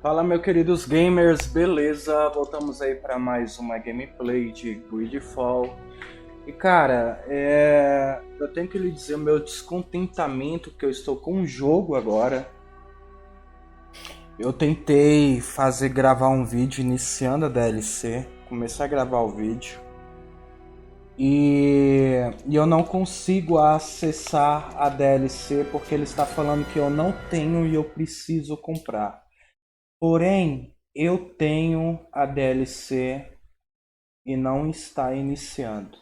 Fala, meus queridos gamers, beleza? Voltamos aí para mais uma gameplay de GreedFall. E cara, eu tenho que lhe dizer o meu descontentamento que eu estou com o jogo agora. Eu tentei gravar um vídeo iniciando a DLC, comecei a gravar o vídeo e eu não consigo acessar a DLC porque ele está falando que eu não tenho e eu preciso comprar. Porém, eu tenho a DLC e não está iniciando.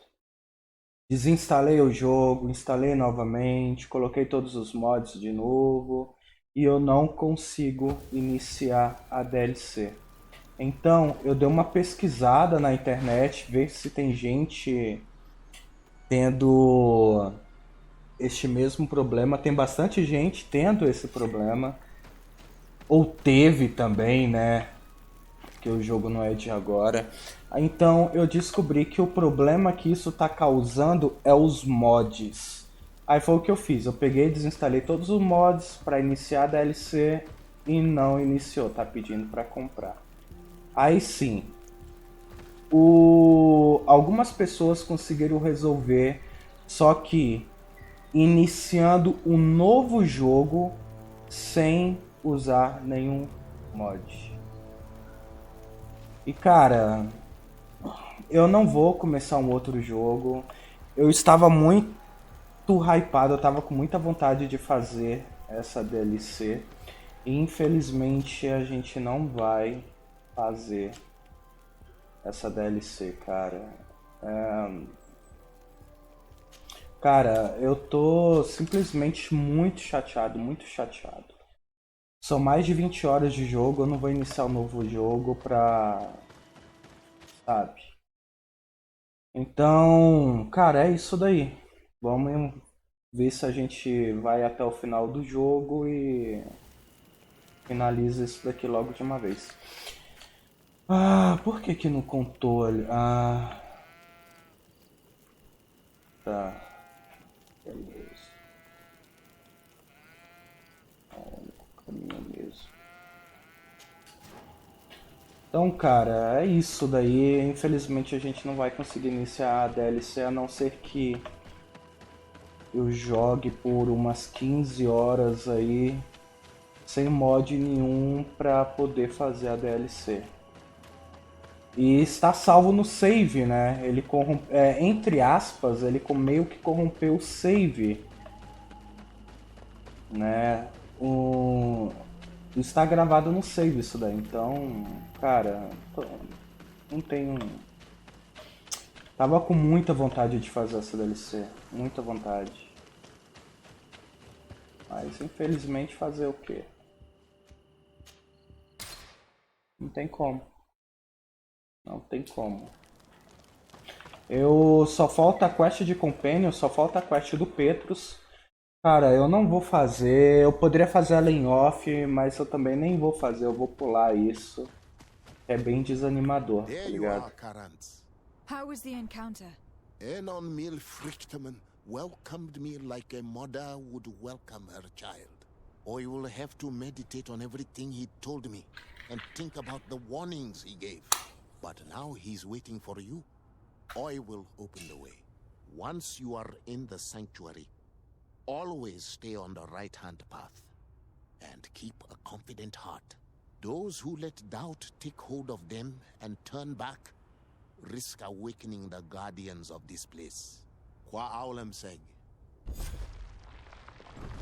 Desinstalei o jogo, instalei novamente, coloquei todos os mods de novo e eu não consigo iniciar a DLC. Então, eu dei uma pesquisada na internet, ver se tem gente tendo este mesmo problema. Tem bastante gente tendo esse problema. Ou teve também, né? Que o jogo não é de agora. Então eu descobri que o problema que isso está causando é os mods. Aí foi o que eu fiz, eu peguei e desinstalei todos os mods para iniciar a DLC e não iniciou, tá pedindo para comprar. Aí sim, algumas pessoas conseguiram resolver, só que iniciando um novo jogo sem usar nenhum mod. E cara, eu não vou começar um outro jogo. Eu estava muito hypado, eu estava com muita vontade de fazer essa DLC. E infelizmente a gente não vai fazer essa DLC, cara. Cara, eu tô simplesmente muito chateado, muito chateado. São mais de 20 horas de jogo, eu não vou iniciar um novo jogo pra... sabe? Então, cara, é isso daí. Vamos ver se a gente vai até o final do jogo e finaliza isso daqui logo de uma vez. Ah, por que que não contou ali? Ah, tá. Beleza. É o único caminho mesmo. Então, cara, é isso daí. Infelizmente a gente não vai conseguir iniciar a DLC a não ser que eu jogue por umas 15 horas aí sem mod nenhum pra poder fazer a DLC. E está salvo no save, né? Ele entre aspas, ele meio que corrompeu o save, né? Está gravado no save isso daí. Então, cara, não tenho. Tava com muita vontade de fazer essa DLC, muita vontade. Mas infelizmente fazer o quê? Não tem como. Não tem como. Eu só falta a quest de Companion, só falta a quest do Petrus. Cara, eu não vou fazer. Eu poderia fazer ela em off, mas eu também nem vou fazer. Eu vou pular isso. É bem desanimador, tá There you ligado? are, Karantz. How was the encounter? Enon Mil Frichtman welcomed me like a mother would welcome her child. I will have to meditate on everything he told me and think about the warnings he gave. But now he's waiting for you. I will open the way. Once you are in the sanctuary, always stay on the right-hand path and keep a confident heart. Those who let doubt take hold of them and turn back risk awakening the guardians of this place. Qua aulem seg.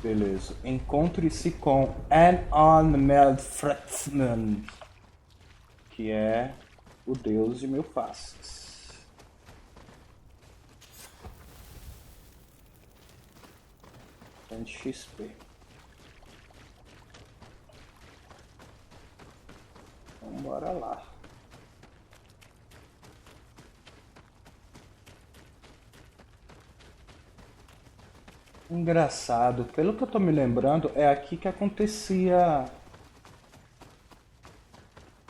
Beleza. Encontre-se com Anon Melfretman, que é o deus de mil faces. XP. Então bora lá. Engraçado, pelo que eu tô me lembrando, é aqui que acontecia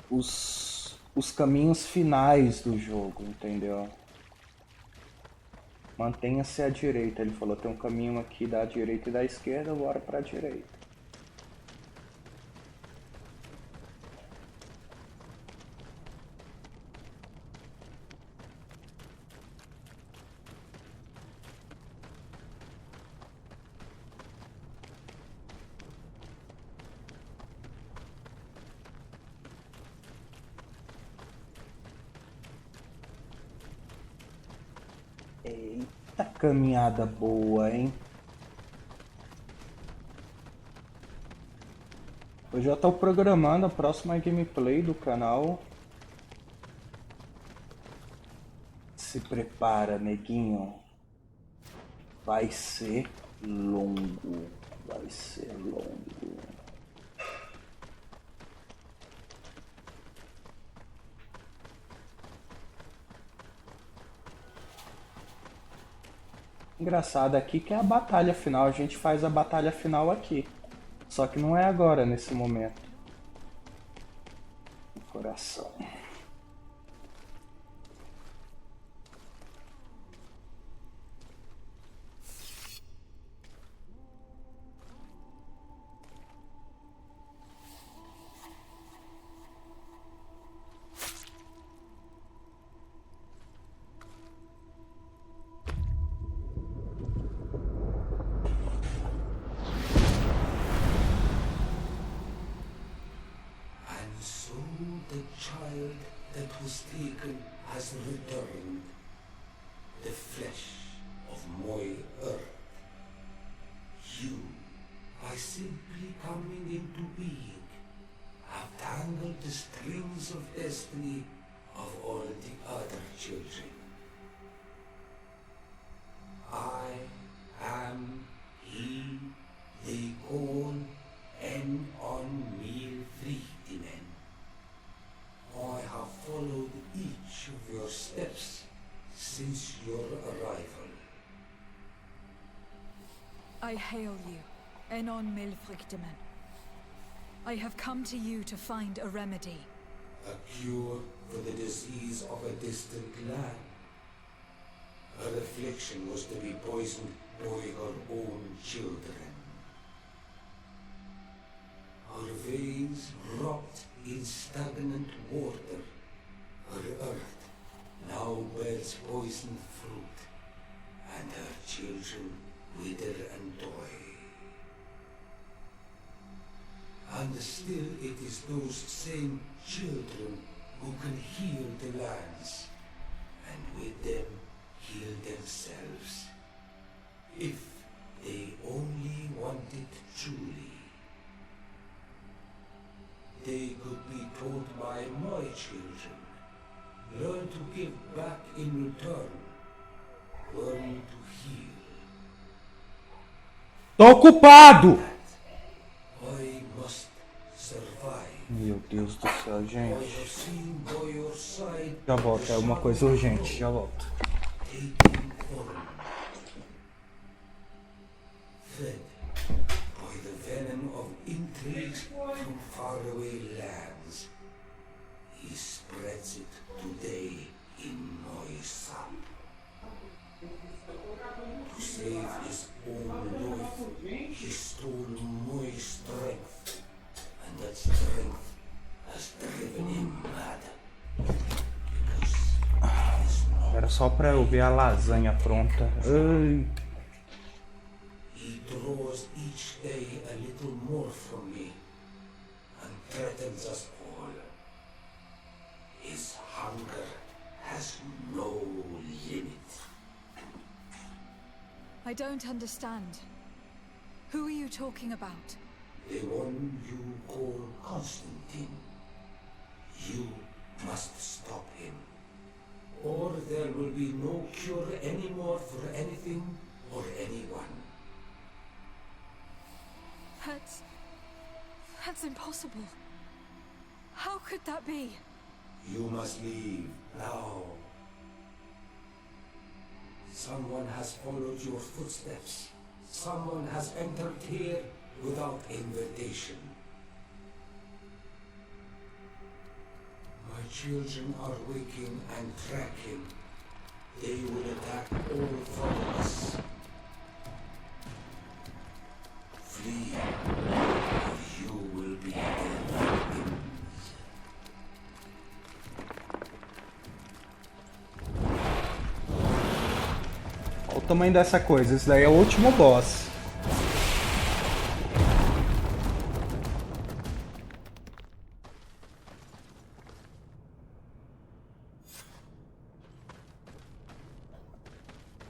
os caminhos finais do jogo, entendeu? Mantenha-se à direita, ele falou, tem um caminho aqui da direita e da esquerda, bora pra direita. Eita caminhada boa, hein? Eu já estou programando a próxima gameplay do canal. Se prepara, neguinho. Vai ser longo. Vai ser longo. Engraçado aqui que é a batalha final. A gente faz a batalha final aqui. Só que não é agora, nesse momento. O coração. The child that was taken has returned, the flesh of my earth. You, by simply coming into being, have tangled the strings of destiny of all the other children. I am he they call en on mil frihtimen. I have followed each of your steps since your arrival. I hail you, Enon Milfrichteman. I have come to you to find a remedy. A cure for the disease of a distant land. Her affliction was to be poisoned by her own children. Her veins rot in stagnant water. Her earth now bears poisoned fruit, and her children wither and die. And still it is those same children who can heal the lands, and with them heal themselves, if they only want it truly. They could be taught by my children, learn to give back in return, learn to heal. Tô ocupado! I must survive. Meu Deus do céu, I gente. have seen by your side Já volto, é uma coisa urgente, já volto. taking form, fed by the venom of intrigues from faraway lands. He spreads it today in my son. To save his own life, he stole my strength, and that strength has driven him mad. Because Era só pra eu ver a lasanha pronta. Ai. he draws each day a little more from me and threatens us all. His hunger has no limit. I don't understand. Who are you talking about? The one you call Constantine. You must stop him, or there will be no cure anymore for anything or anyone. That's impossible. How could that be? You must leave now. Someone has followed your footsteps. Someone has entered here without invitation. My children are waking and tracking. They will attack all from us. Flee, or you will be their victims. Olha o tamanho dessa coisa. Esse daí é o último boss.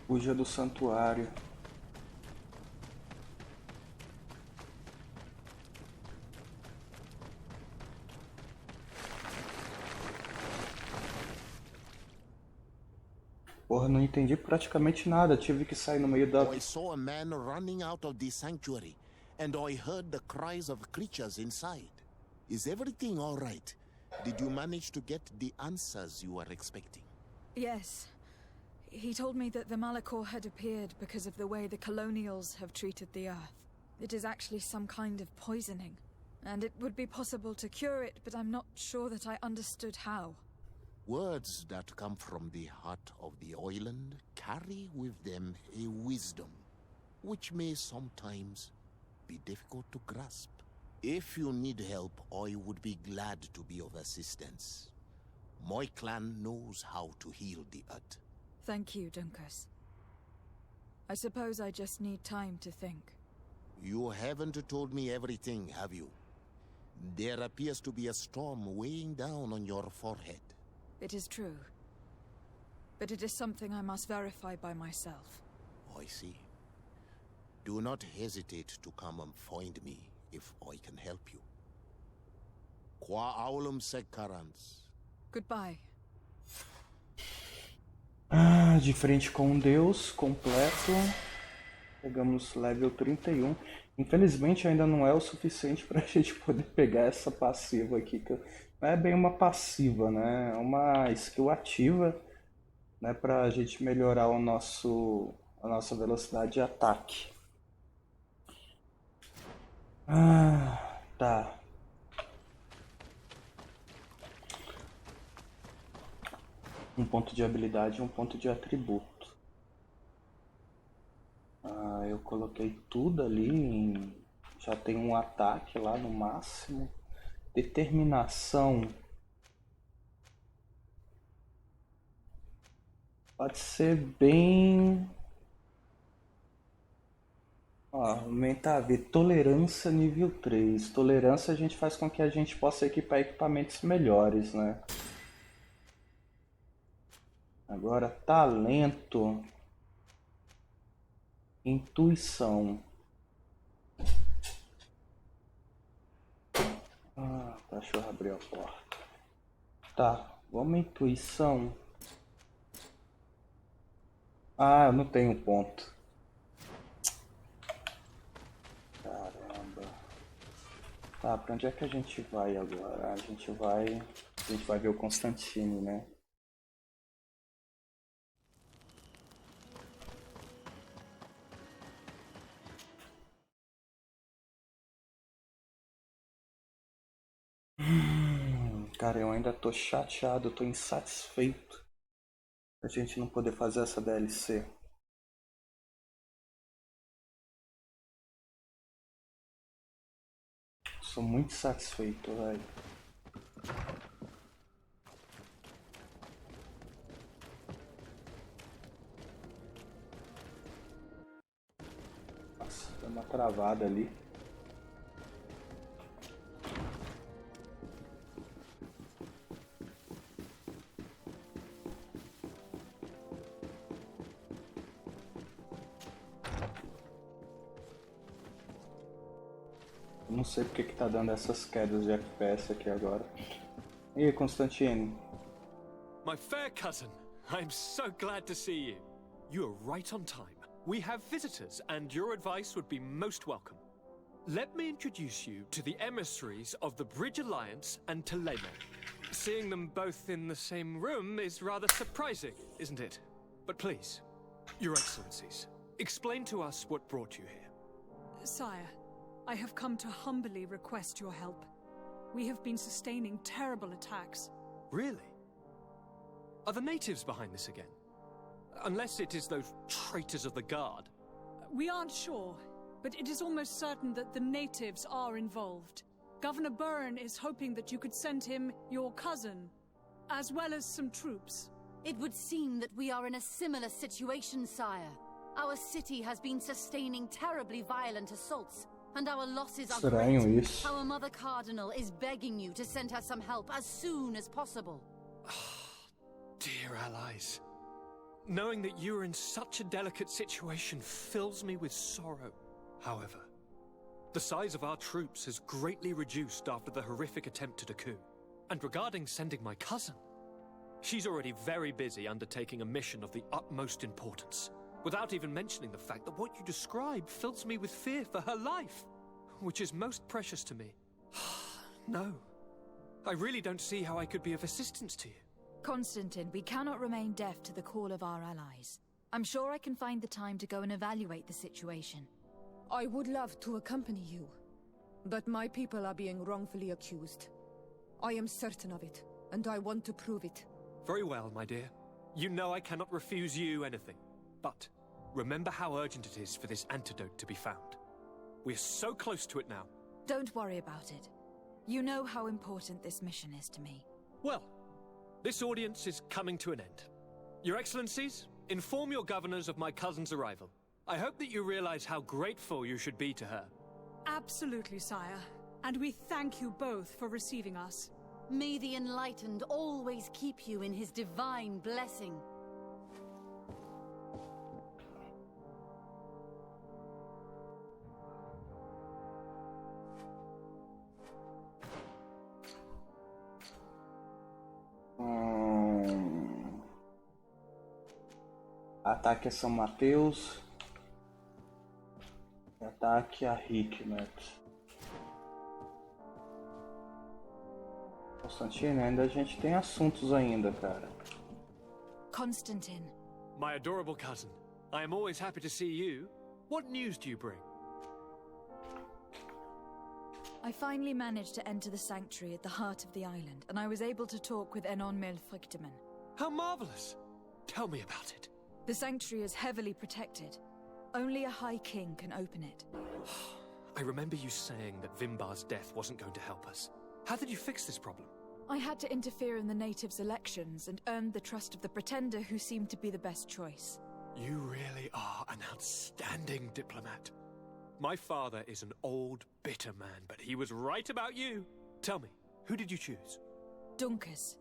Fuja do santuário. Porra, não entendi praticamente nada. Tive que sair no meio da... I saw a man running out of the sanctuary, and I heard the cries of creatures inside. Is everything all right? Did you manage to get the answers you were expecting? Yes. He told me that the Malachor had appeared because of the way the colonials have treated the Earth. It is actually some kind of poisoning, and it would be possible to cure it, but I'm not sure that I understood how. Words that come from the heart of the island carry with them a wisdom, which may sometimes be difficult to grasp. If you need help, I would be glad to be of assistance. My clan knows how to heal the Earth. Thank you, Dunkus. I suppose I just need time to think. You haven't told me everything, have you? There appears to be a storm weighing down on your forehead. It is true. But it is something I must verify by myself. I see. Do not hesitate to come and find me if I can help you. Qua aulum secarans. Goodbye. Ah, de frente com um deus completo. Pegamos level 31. Infelizmente ainda não é o suficiente pra gente poder pegar essa passiva aqui. Que não é bem uma passiva, né? É uma skill ativa, né? Pra gente melhorar a nossa velocidade de ataque. Ah, tá. Um ponto de habilidade e um ponto de atributo. Ah, eu coloquei tudo ali. Já tem um ataque lá no máximo. Determinação. Pode ser bem... aumentar a vida. Tolerância nível 3. Tolerância a gente faz com que a gente possa equipar equipamentos melhores, né? Agora, talento. Intuição. Ah, cachorro abriu a porta. Tá, vamos intuição. Ah, eu não tenho ponto. Caramba. Tá, pra onde é que a gente vai agora? A gente vai ver o Constantino, né? Cara, eu ainda tô chateado, eu tô insatisfeito a gente não poder fazer essa DLC. Sou muito satisfeito, velho. Nossa, deu uma travada ali. Não sei porque que tá dando essas quedas de FPS aqui agora. E aí, Constantino? My fair cousin, I'm so glad to see you. You are right on time. We have visitors, and your advice would be most welcome. Let me introduce you to the emissaries of the Bridge Alliance and Teleme. Seeing them both in the same room is rather surprising, isn't it? But please, Your Excellencies, explain to us what brought you here. Sire, I have come to humbly request your help. We have been sustaining terrible attacks. Really? Are the natives behind this again? Unless it is those traitors of the Guard. We aren't sure, but it is almost certain that the natives are involved. Governor Byrne is hoping that you could send him your cousin, as well as some troops. It would seem that we are in a similar situation, sire. Our city has been sustaining terribly violent assaults, and our losses are Estranho great. isso. Our Mother Cardinal is begging you to send her some help as soon as possible. Dear allies. Knowing that you are in such a delicate situation fills me with sorrow. However, the size of our troops has greatly reduced after the horrific attempt at a coup. And regarding sending my cousin, she's already very busy undertaking a mission of the utmost importance, without even mentioning the fact that what you describe fills me with fear for her life, which is most precious to me. No, I really don't see how I could be of assistance to you. Constantine, we cannot remain deaf to the call of our allies. I'm sure I can find the time to go and evaluate the situation. I would love to accompany you, but my people are being wrongfully accused. I am certain of it, and I want to prove it. Very well, my dear. You know I cannot refuse you anything. But remember how urgent it is for this antidote to be found. We are so close to it now. Don't worry about it. You know how important this mission is to me. Well, this audience is coming to an end. Your Excellencies, inform your governors of my cousin's arrival. I hope that you realize how grateful you should be to her. Absolutely, sire. And we thank you both for receiving us. May the Enlightened always keep you in his divine blessing. Ataque a São Matheus. Ataque a Hikmet. Constantino, ainda a gente tem assuntos ainda, cara. Constantine. My adorable cousin, I am always happy to see you. What news do you bring? I finally managed to enter the sanctuary at the heart of the island, and I was able to talk with Enon Melfrichtemann. How marvelous! Tell me about it. The sanctuary is heavily protected. Only a High King can open it. I remember you saying that Vimbar's death wasn't going to help us. How did you fix this problem? I had to interfere in the natives' elections and earned the trust of the pretender who seemed to be the best choice. You really are an outstanding diplomat. My father is an old, bitter man, but he was right about you. Tell me, who did you choose? Dunkus.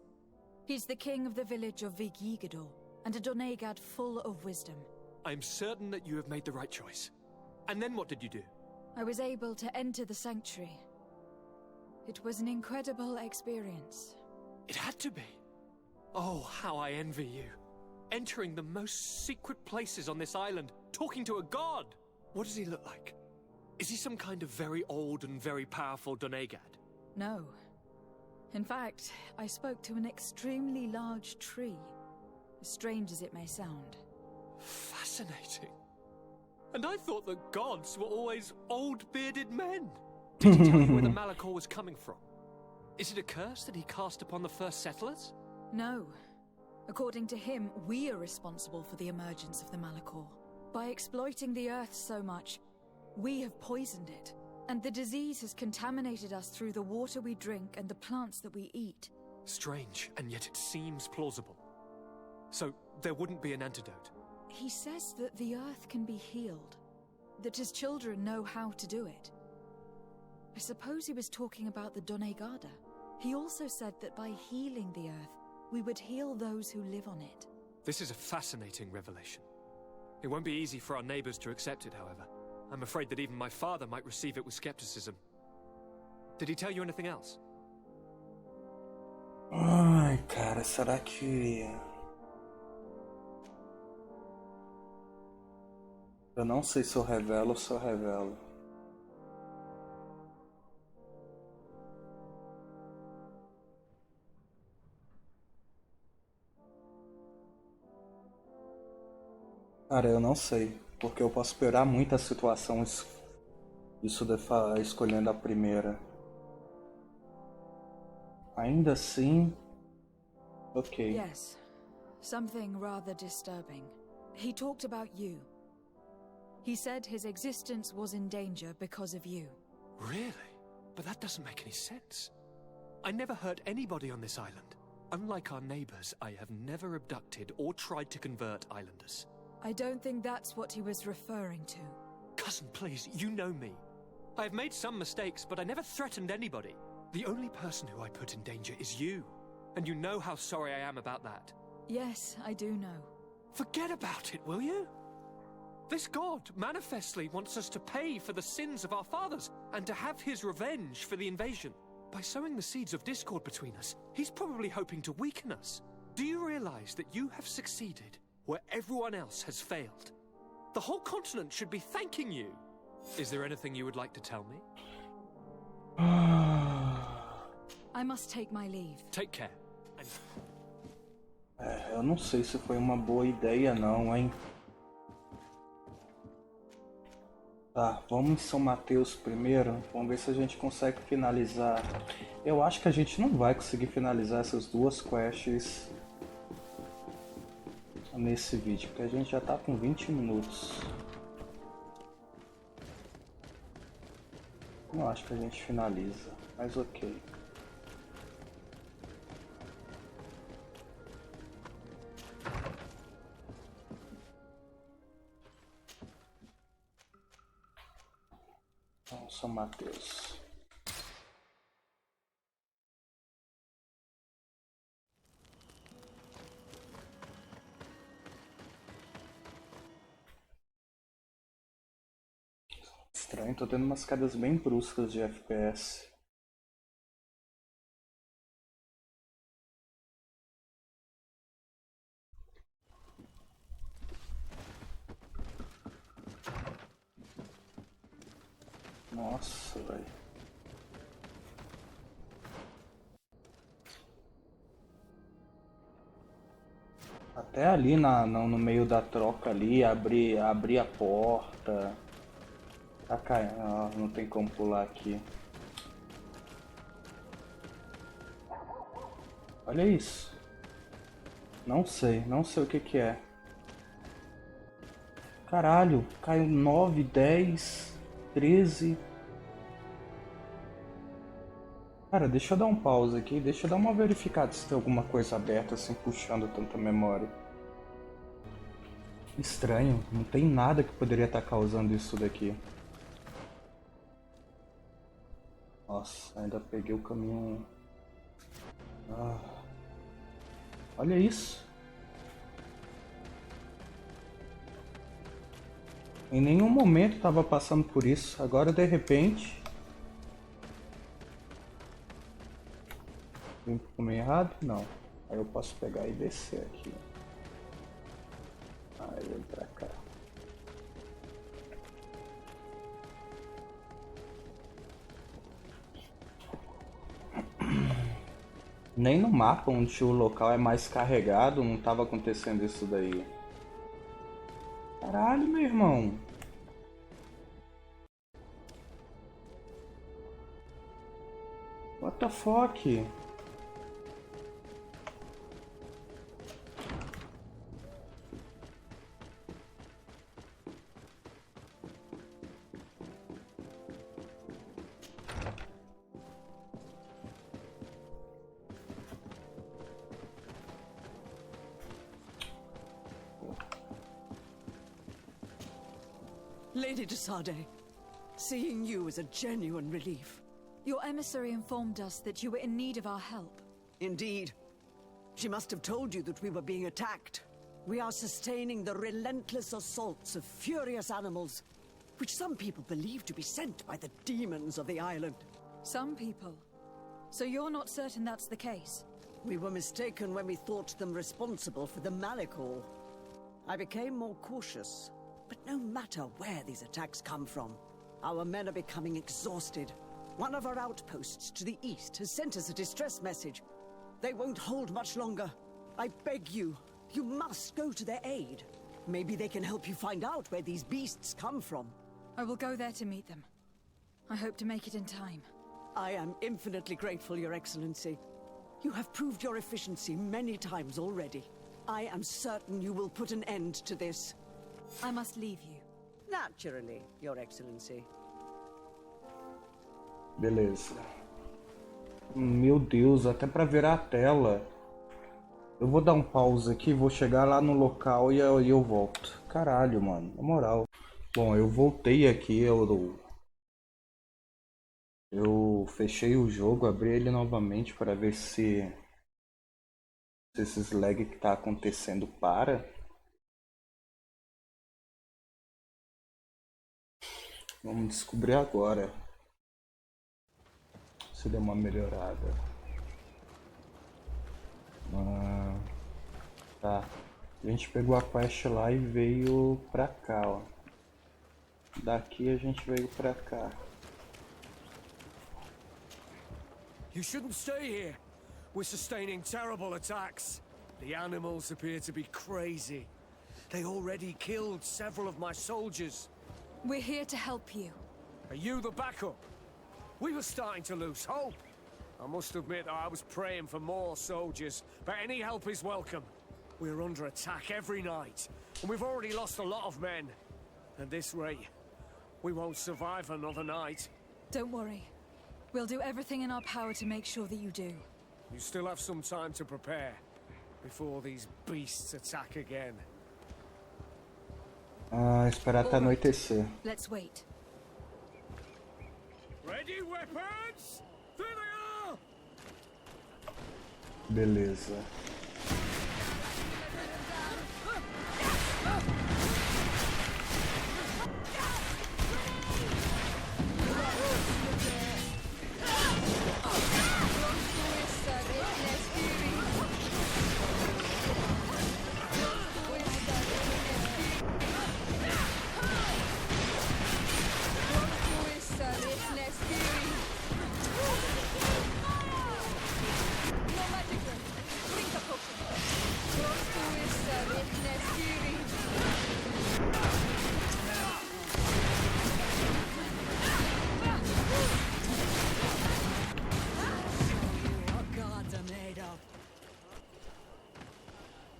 He's the king of the village of Vigigidor, and a Donegad full of wisdom. I'm certain that you have made the right choice. And then what did you do? I was able to enter the sanctuary. It was an incredible experience. It had to be. Oh, how I envy you. Entering the most secret places on this island, talking to a god. What does he look like? Is he some kind of very old and very powerful Donegad? No. In fact, I spoke to an extremely large tree. As strange as it may sound. Fascinating. And I thought that gods were always old bearded men. Did he tell you where the Malachor was coming from? Is it a curse that he cast upon the first settlers? No. According to him, we are responsible for the emergence of the Malachor. By exploiting the earth so much, we have poisoned it. And the disease has contaminated us through the water we drink and the plants that we eat. Strange, and yet it seems plausible. So, there wouldn't be an antidote? He says that the earth can be healed. That his children know how to do it. I suppose he was talking about the Donegada. He also said that by healing the earth, we would heal those who live on it. This is a fascinating revelation. It won't be easy for our neighbors to accept it, however. I'm afraid that even my father might receive it with skepticism. Did he tell you anything else? Ai, cara, será que... Eu não sei se eu revelo ou se eu revelo. Cara, eu não sei, porque eu posso piorar muito a situação isso de escolhendo a primeira. Ainda assim, ok. Yes, something rather disturbing. He talked about you. He said his existence was in danger because of you. Really? But that doesn't make any sense. I never hurt anybody on this island. Unlike our neighbors, I have never abducted or tried to convert islanders. I don't think that's what he was referring to. Cousin, please, you know me. I have made some mistakes, but I never threatened anybody. The only person who I put in danger is you. And you know how sorry I am about that. Yes, I do know. Forget about it, will you? This god manifestly wants us to pay for the sins of our fathers and to have his revenge for the invasion. By sowing the seeds of discord between us, he's probably hoping to weaken us. Do you realize that you have succeeded where everyone else has failed? The whole continent should be thanking you. Is there anything you would like to tell me? I must take my leave. Take care. And... Eu não sei se foi uma boa ideia não, hein? Tá, vamos em São Matheus primeiro. Vamos ver se a gente consegue finalizar. Eu acho que a gente não vai conseguir finalizar essas duas quests nesse vídeo, porque a gente já tá com 20 minutos. Não acho que a gente finaliza, mas ok. Então, São Matheus. Estranho, tô tendo umas quedas bem bruscas de FPS. Nossa, velho. Até ali no meio da troca ali, abrir a porta. Tá caindo, não tem como pular aqui. Olha isso. Não sei o que é. Caralho, caiu 9, 10, 13. Cara, deixa eu dar um pause aqui, deixa eu dar uma verificada se tem alguma coisa aberta assim puxando tanta memória. Estranho, não tem nada que poderia estar causando isso daqui. Nossa, ainda peguei o caminho. Olha isso. Em nenhum momento estava passando por isso. Agora de repente. Vim pro caminho errado? Não. Aí eu posso pegar e descer aqui. Aí vem pra cá. Nem no mapa onde o local é mais carregado não estava acontecendo isso daí. Caralho, meu irmão. What the fuck? Lady de Sardet, seeing you is a genuine relief. Your emissary informed us that you were in need of our help. Indeed. She must have told you that we were being attacked. We are sustaining the relentless assaults of furious animals, which some people believe to be sent by the demons of the island. Some people? So you're not certain that's the case? We were mistaken when we thought them responsible for the Malachor. I became more cautious. But no matter where these attacks come from, our men are becoming exhausted. One of our outposts to the east has sent us a distress message. They won't hold much longer. I beg you, you must go to their aid. Maybe they can help you find out where these beasts come from. I will go there to meet them. I hope to make it in time. I am infinitely grateful, Your Excellency. You have proved your efficiency many times already. I am certain you will put an end to this. I must leave you. Naturally, Your Excellency. Beleza. Meu Deus, até pra virar a tela. Eu vou dar um pause aqui, vou chegar lá no local e eu volto. Caralho, mano, na moral. Bom, eu voltei aqui, eu fechei o jogo, abri ele novamente para ver se esses lag que tá acontecendo para. Vamos descobrir agora se deu uma melhorada. Tá. A gente pegou a quest lá e veio pra cá, ó. Daqui a gente veio pra cá. You shouldn't stay here. We're sustaining terrible attacks. The animals appear to be crazy. They already killed several of my soldiers. We're here to help you. Are you the backup? We were starting to lose hope. I must admit I was praying for more soldiers, but any help is welcome. We're under attack every night, and we've already lost a lot of men. At this rate, we won't survive another night. Don't worry. We'll do everything in our power to make sure that you do. You still have some time to prepare, before these beasts attack again. Esperar até anoitecer. Let's wait. Ready weapons? There they are! Beleza.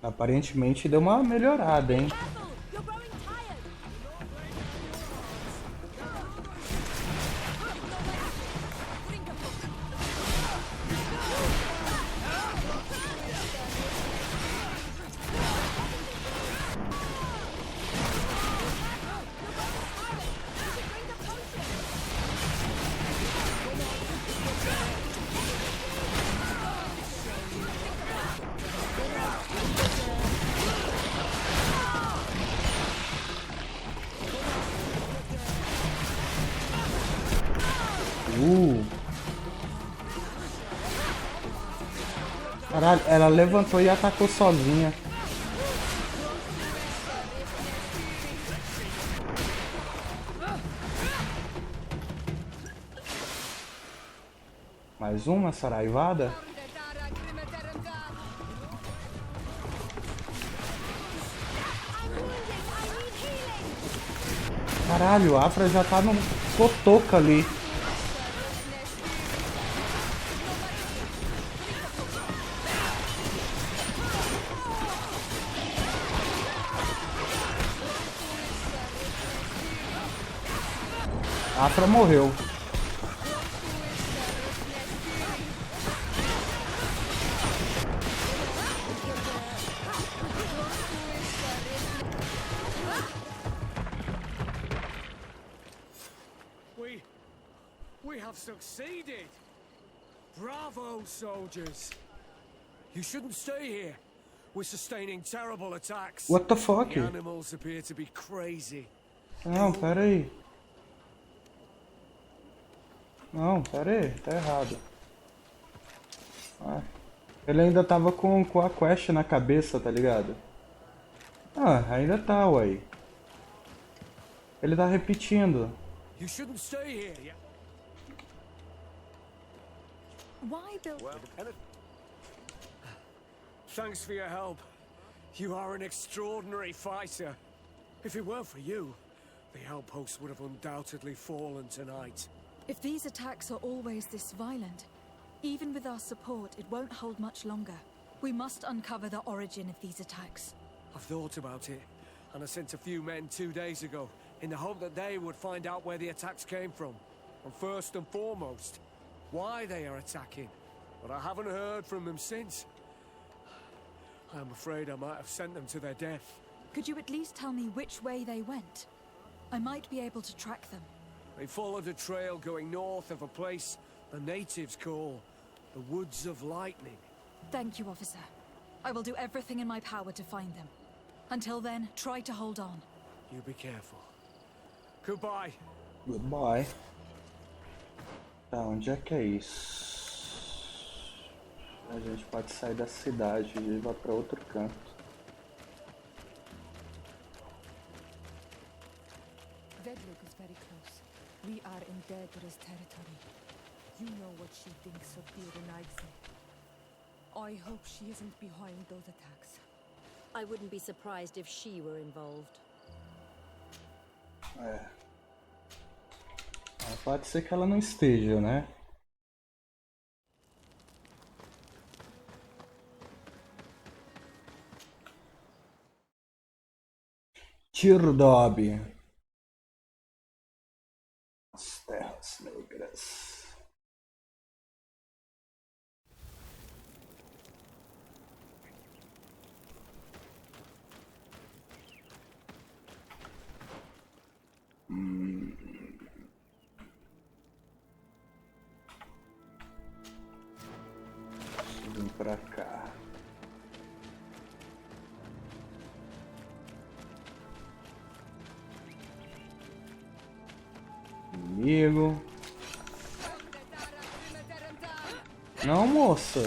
Aparentemente deu uma melhorada, hein? Caralho, ela levantou e atacou sozinha. Mais uma saraivada? Caralho, a Afra já tá no cotoca ali. A Afra morreu. We have succeeded! Bravo, soldiers! You shouldn't stay here. We're sustaining terrible attacks. What the fuck? The animals appear to be crazy. Não, pera aí. Não, pera aí, tá errado. Ele ainda tava com a quest na cabeça, tá ligado? Ainda tá, uai. Ele tá repetindo. You shouldn't stay here. Why, Bill? Well, thanks for your help. You are an extraordinary fighter. If it weren't for you, the outpost would have undoubtedly fallen tonight. If these attacks are always this violent, even with our support, it won't hold much longer. We must uncover the origin of these attacks. I've thought about it, and I sent a few men 2 days ago, in the hope that they would find out where the attacks came from. And first and foremost, why they are attacking. But I haven't heard from them since. I'm afraid I might have sent them to their death. Could you at least tell me which way they went? I might be able to track them. They followed a trail going north of a place the natives call the Woods of Lightning. Thank you, officer. I will do everything in my power to find them. Until then, try to hold on. You be careful. Goodbye. Goodbye. Tá, onde é que é isso? A gente pode sair da cidade e ir lá pra outro canto. Vedlook is very close. We are in Daedra's territory. You know what she thinks of Birenigse. I hope she isn't behind those attacks. I wouldn't be surprised if she were involved. É. Pode ser que ela não esteja, né? Tirdob. As terras negras. Vim pra cá. Inimigo. Não, moça.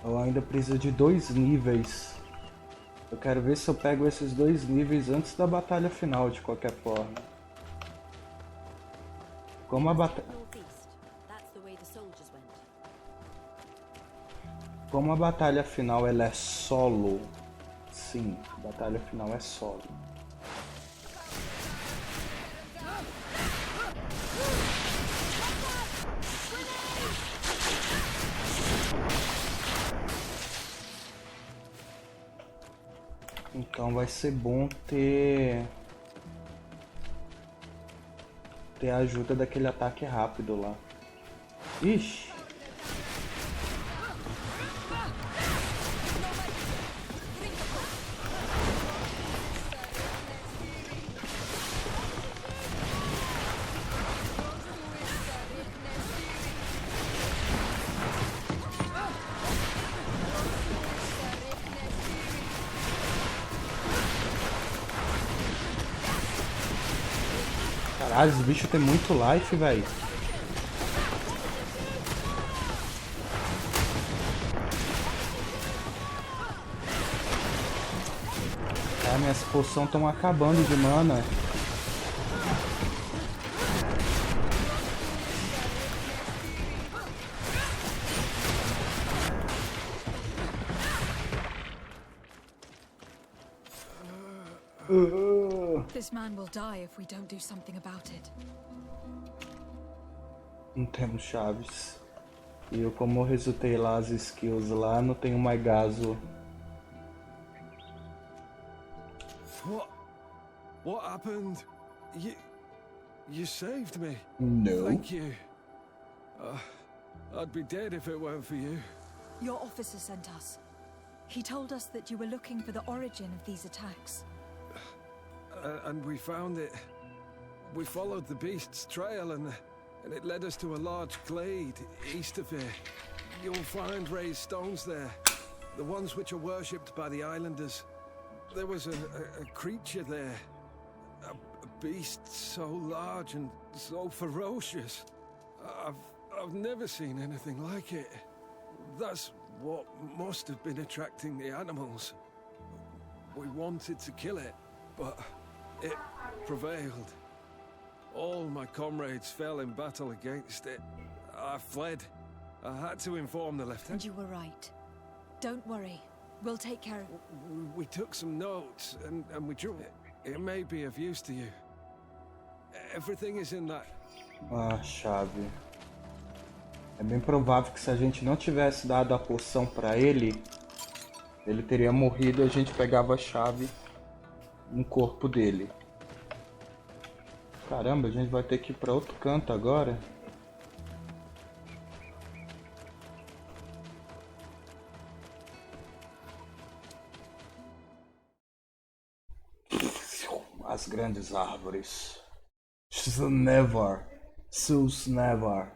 Eu ainda preciso de 2 níveis. Eu quero ver se eu pego esses 2 níveis antes da batalha final, de qualquer forma. Como a batalha final ela é solo. Sim, a batalha final é solo. Então vai ser bom ter a ajuda daquele ataque rápido lá. Ixi! Caralho, os bichos tem muito life, velho. Cara, minhas poções estão acabando de mana. This man will die if we don't do something about it. Não temos chaves. E eu, como eu resultei lá as skills lá, não tenho mais gaso. What happened? You saved me. No. Thank you. I'd be dead if it weren't for you. Your officer sent us. He told us that you were looking for the origin of these attacks. And we found it. We followed the beast's trail and it led us to a large glade east of here. You'll find raised stones there, the ones which are worshipped by the islanders. There was a creature there, a beast so large and so ferocious. I've never seen anything like it. That's what must have been attracting the animals. We wanted to kill it, but it prevailed. All my comrades fell in battle against it. I fled. I had to inform the lieutenant. And you were right. Don't worry. We'll take care of it. We took some notes and we drew it. It may be of use to you. Everything is in that. Ah, chave. É bem provável que se a gente não tivesse dado a poção pra ele, ele teria morrido e a gente pegava a chave no corpo dele. Caramba, a gente vai ter que ir pra outro canto agora. As grandes árvores. Never. Sus never.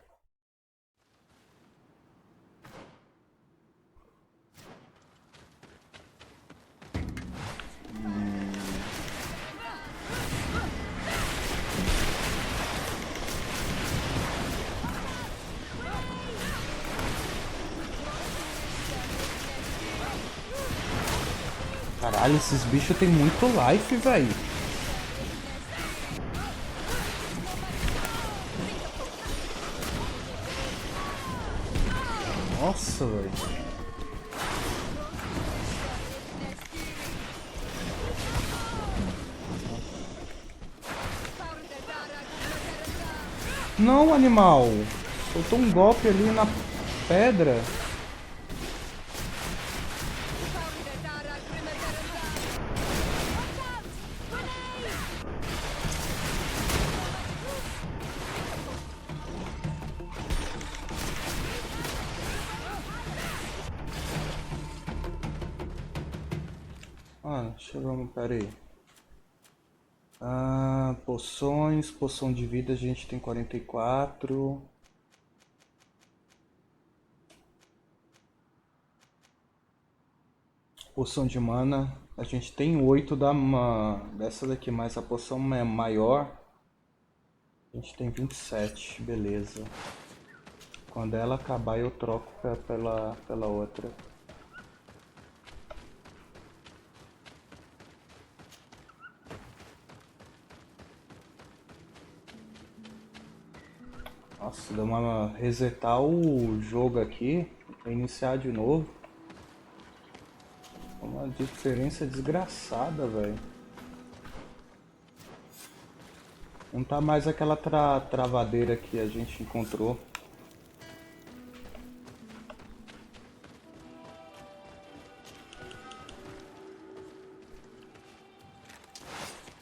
Caralho, esses bichos tem muito life, velho. Nossa, velho. Não, animal. Soltou um golpe ali na pedra. Chegamos, peraí. Poções, poção de vida a gente tem 44. Poção de mana a gente tem 8 dessa daqui, mas a poção é maior. A gente tem 27, beleza. Quando ela acabar eu troco pela outra. Nossa, dá uma resetar o jogo aqui, iniciar de novo. Uma diferença desgraçada, velho. Não tá mais aquela travadeira que a gente encontrou.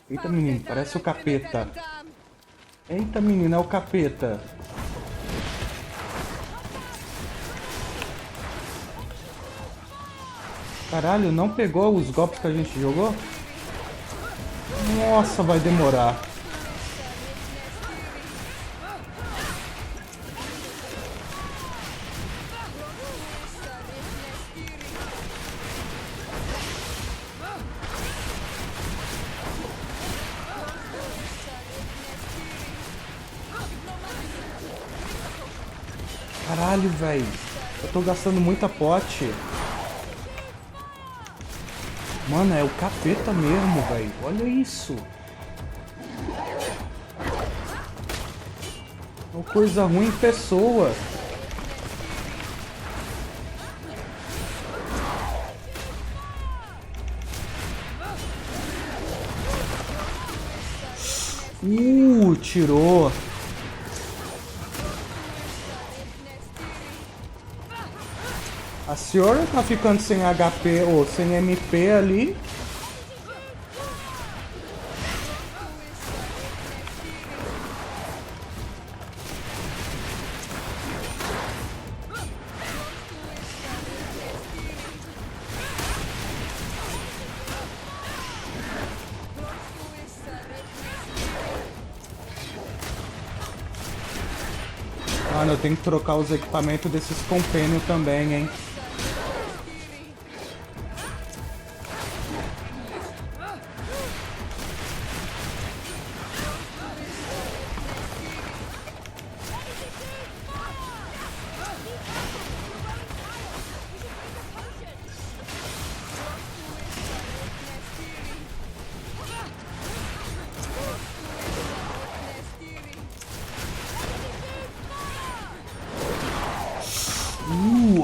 Eita, menino, parece o capeta. Eita, menino, é o capeta. Caralho, não pegou os golpes que a gente jogou? Nossa, vai demorar. Caralho, velho. Eu tô gastando muita pote. Mano, é o capeta mesmo, velho. Olha isso. Uma coisa ruim em pessoa. Tirou. A senhora tá ficando sem HP ou sem MP ali. Mano, eu tenho que trocar os equipamentos desses compênios também, hein.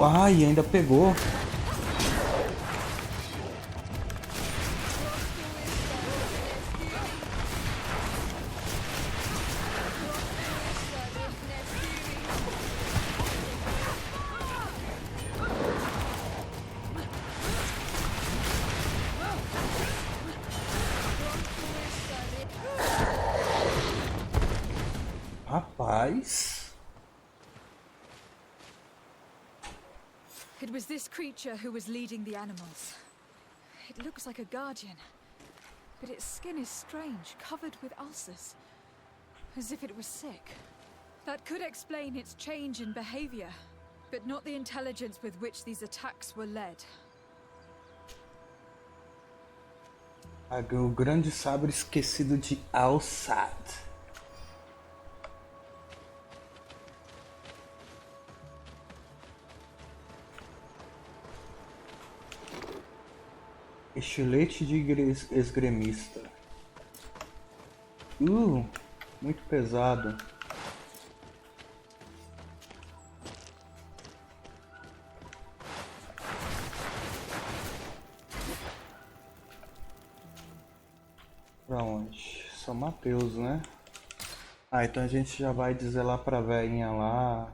Ai, ainda pegou. atrás. It was this creature who was leading the animals. It looks like a guardian, but its skin is strange, covered with ulcers, as if it was sick. That could explain its change in behavior, but not the intelligence with which these attacks were led. O grande sabre esquecido de Al-Sad. Estilete de esgrimista. Muito pesado. Pra onde? São Matheus, né? Então a gente já vai dizer lá pra velhinha lá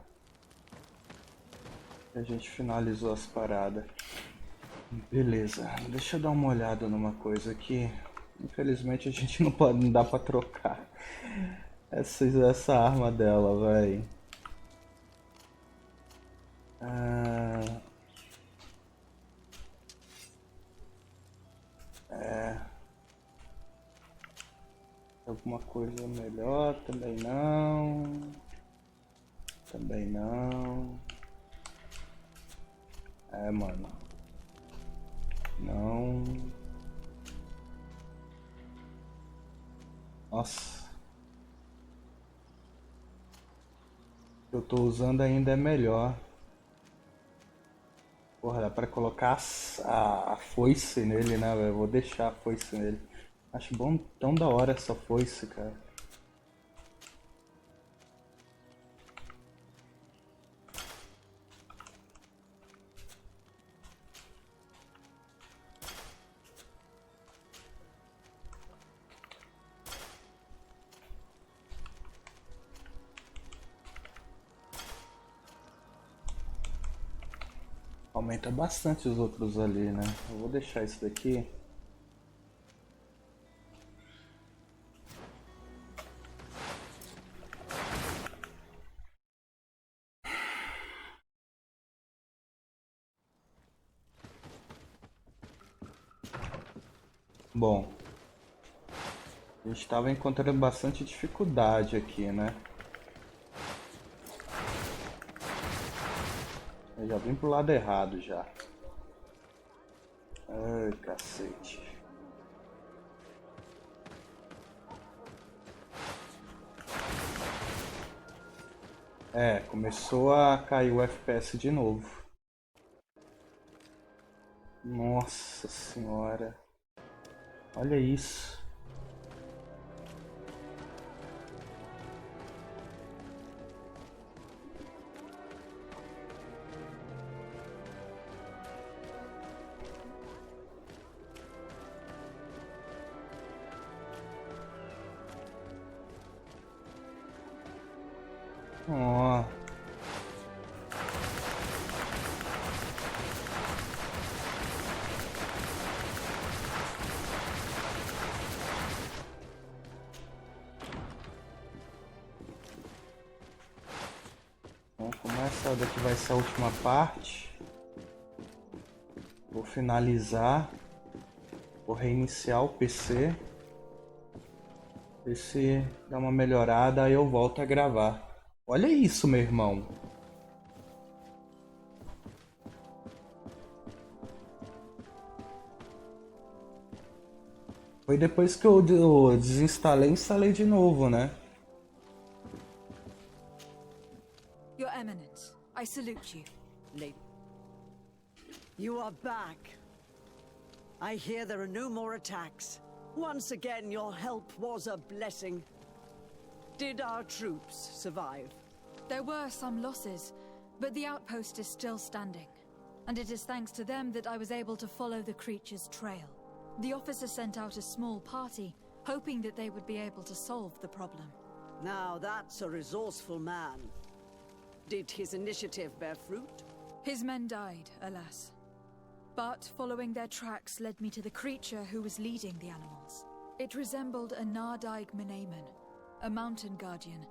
que a gente finalizou as paradas. Beleza, deixa eu dar uma olhada numa coisa aqui. Infelizmente a gente não dá pra trocar essa arma dela, véi. Alguma coisa melhor? Também não. Também não. Mano. Não. Nossa. O que eu tô usando ainda é melhor. Porra, dá pra colocar a foice nele, né, velho? Vou deixar a foice nele. Acho bom, tão da hora essa foice, cara. Aumenta bastante os outros ali, né? Eu vou deixar isso daqui. Bom, a gente estava encontrando bastante dificuldade aqui, né? Eu já vim pro lado errado já. Ai, cacete. Começou a cair o FPS de novo. Nossa senhora. Olha isso. Ó. Então, como essa daqui vai ser a última parte, vou finalizar, vou reiniciar o PC, ver se dá uma melhorada, aí eu volto a gravar. Olha isso, meu irmão. Foi depois que eu desinstalei e instalei de novo, né? Your Eminence, I salute you. Lady. You are back. I hear there are no more attacks. Once again, your help was a blessing. Did our troops survive? There were some losses, but the outpost is still standing. And it is thanks to them that I was able to follow the creature's trail. The officer sent out a small party, hoping that they would be able to solve the problem. Now that's a resourceful man. Did his initiative bear fruit? His men died, alas. But following their tracks led me to the creature who was leading the animals. It resembled a Nardaig Menaemon, a mountain guardian.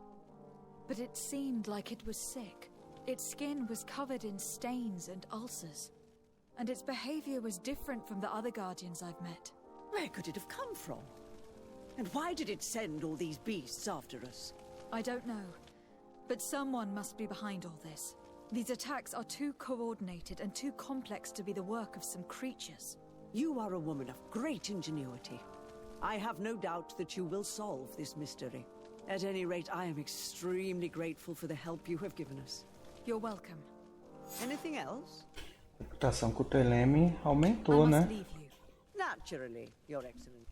but it seemed like it was sick. Its skin was covered in stains and ulcers, and its behavior was different from the other guardians I've met. Where could it have come from? And why did it send all these beasts after us? I don't know, but someone must be behind all this. These attacks are too coordinated and too complex to be the work of some creatures. You are a woman of great ingenuity. I have no doubt that you will solve this mystery. At any rate, I am extremely grateful for the help you have given us. You're welcome. Anything else? A reputação com o Teleme aumentou, né? Naturally, Your Excellency.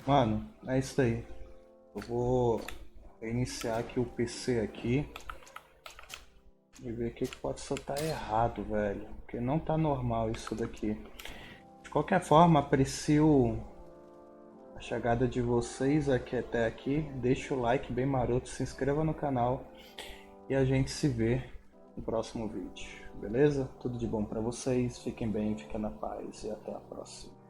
Mano, é isso aí. Eu vou iniciar aqui o PC aqui e ver o que pode só estar errado, velho. Porque não tá normal isso daqui. De qualquer forma, aprecio a chegada de vocês aqui até aqui. Deixa o like bem maroto, se inscreva no canal e a gente se vê no próximo vídeo. Beleza? Tudo de bom pra vocês, fiquem bem, fiquem na paz e até a próxima.